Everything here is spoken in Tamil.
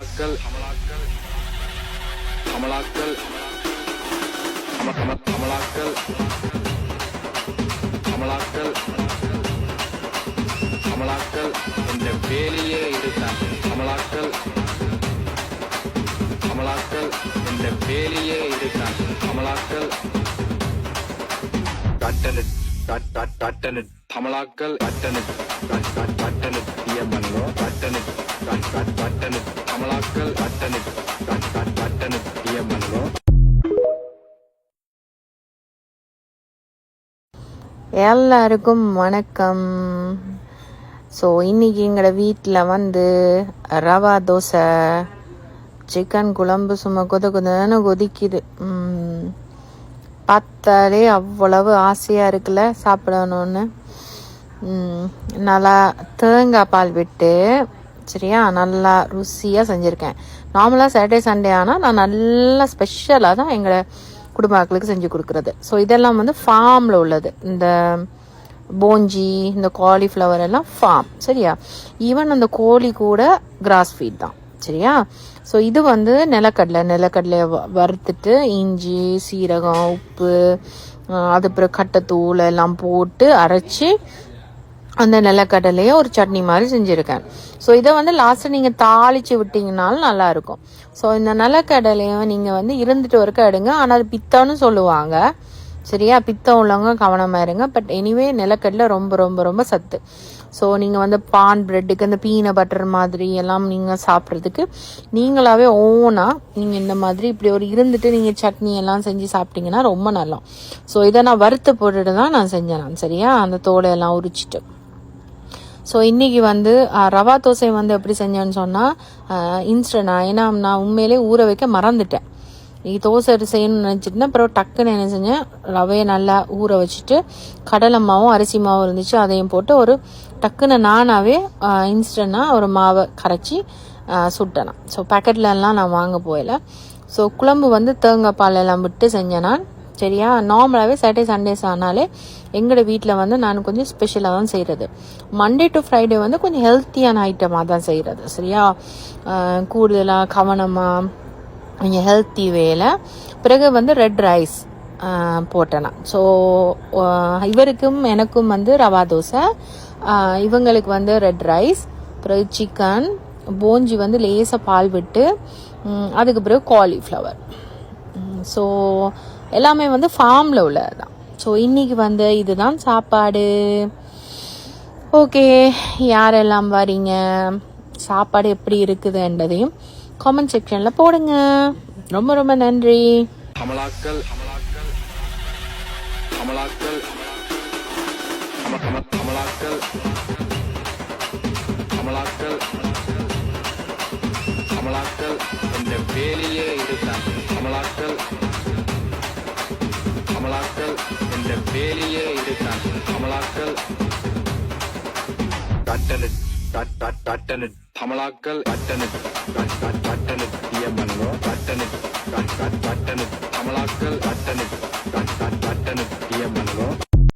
அமலாக்கல் அமலாக்கல் அமலாக்கல் அமலாக்கல் அமலாக்கல் என்ற வேலையே இதுதான். அமலாக்கல் அமலாக்கல் என்ற வேலையே இதுதான். அமலாக்கல் கட்டணட் கட்டணட் அமலாக்கல் கட்டணட் கட்டணட் இயமனோ கட்டணட் கட்டணட் அமலாக்கல் கட்டணட் கட்டணட் இயமனோ. எல்லாருக்கும் வணக்கம். ஸோ இன்றைக்கி எங்களோட வீட்டில் வந்து ரவா தோசை, சிக்கன் குழம்பு சும்மா கொதன்னு கொதிக்குது. பார்த்தாலே அவ்வளவு ஆசையாக இருக்குல்ல சாப்பிடணுன்னு. நல்லா தேங்காய் பால் விட்டு சரியா நல்லா ருசியாக செஞ்சுருக்கேன். நார்மலாக சாட்டர்டே சண்டே ஆனால் நான் நல்லா ஸ்பெஷலாக தான் எங்களை குடும்பங்களுக்கு செஞ்சு கொடுக்குறது. ஸோ இதெல்லாம் வந்து ஃபார்மில் உள்ளது. இந்த போஞ்சி, இந்த காலிஃப்ளவர் எல்லாம் ஃபார்ம் சரியா. ஈவன் அந்த கோழி கூட கிராஸ் ஃபீட் தான் சரியா. ஸோ இது வந்து நிலக்கடலையை வறுத்துட்டு இஞ்சி, சீரகம், உப்பு, அதுக்கப்புறம் கட்டைத்தூள் எல்லாம் போட்டு அரைச்சி அந்த நிலக்கடலையை ஒரு சட்னி மாதிரி செஞ்சுருக்கேன். ஸோ இதை வந்து லாஸ்ட்டு நீங்கள் தாளித்து விட்டிங்கனாலும் நல்லாயிருக்கும். ஸோ இந்த நிலக்கடலையும் நீங்கள் வந்து இருந்துட்டு வரைக்கும் எடுங்க. ஆனால் அது பித்தம்னு சொல்லுவாங்க சரியா. பித்தம் உள்ளவங்க கவனமாக இருங்க. பட் எனிவே நிலக்கடலை ரொம்ப ரொம்ப ரொம்ப சத்து. ஸோ நீங்கள் வந்து பான் பிரெட்டுக்கு அந்த பீனட் பட்டர் மாதிரி எல்லாம் நீங்கள் சாப்பிட்றதுக்கு நீங்களாவே ஓனாக நீங்கள் இந்த மாதிரி இப்படி ஒரு இருந்துட்டு நீங்கள் சட்னி எல்லாம் செஞ்சு சாப்பிட்டீங்கன்னா ரொம்ப நல்லா. ஸோ இதை நான் வறுத்து போட்டுட்டு தான் நான் செஞ்சேன் சரியா, அந்த தோலை எல்லாம் உரிச்சிட்டு. ஸோ இன்றைக்கி வந்து ரவா தோசை வந்து எப்படி செஞ்சேன்னு சொன்னால் இன்ஸ்டன்ட். ஏன்னா நான் உண்மையிலே ஊற வைக்க மறந்துட்டேன். தோசை செய்யணும்னு நினச்சிட்டு அப்புறம் டக்குன்னு என்ன செஞ்சேன், ரவையை நல்லா ஊற வச்சுட்டு கடலை மாவும் அரிசி மாவும் இருந்துச்சு அதையும் போட்டு ஒரு டக்குன்னு நானாகவே இன்ஸ்டண்ட்டாக ஒரு மாவை கரைச்சி சுட்டேன். ஸோ பேக்கெட்லலாம் நான் வாங்க போயில. ஸோ குழம்பு வந்து தேங்காய் பால் எல்லாம் விட்டு செஞ்சேன் நான் சரியா. நார்மலாகவே சாட்டர்டே சண்டேஸ் ஆனாலே எங்களோட வீட்டில் வந்து நான் கொஞ்சம் ஸ்பெஷலாக தான் செய்கிறது. மண்டே டு ஃப்ரைடே வந்து கொஞ்சம் ஹெல்த்தியான ஐட்டமாக தான் செய்கிறது சரியா. கூடுதலாக கவனமாக கொஞ்சம் ஹெல்த்தி வேலை. பிறகு வந்து ரெட் ரைஸ் போட்டேனா. ஸோ இவருக்கும் எனக்கும் வந்து ரவா தோசை, இவங்களுக்கு வந்து ரெட் ரைஸ், பிறகு சிக்கன், போஞ்சி வந்து லேசாக பால் விட்டு, அதுக்கு பிறகு காலிஃப்ளவர். ஸோ எல்லாமே வந்து ஃபார்மில் உள்ளது தான். ஸோ இன்றைக்கி வந்து இதுதான் சாப்பாடு. ஓகே, யாரெல்லாம் வரீங்க, சாப்பாடு எப்படி இருக்குதுன்றதையும் காமெண்ட் செக்ஷனில் போடுங்க. ரொம்ப ரொம்ப நன்றி. அமலாக்கல் அமலாக்கல் அமலாக்கல் அமலாக்கல் அமலாக்கல் அமலாக்கல் என்ற வேலையே இதுதான். அமலாக்கல் அமலாக்கல் என்ற வேலையே இதுதான். அமலாக்கல் கட்டணட் கட்டணட் அமலாக்கல் கட்டணட் கட்டணட் இயமனோ கட்டணட் கட்டணட் அமலாக்கல் கட்டணட் கட்டணட் இயமனோ.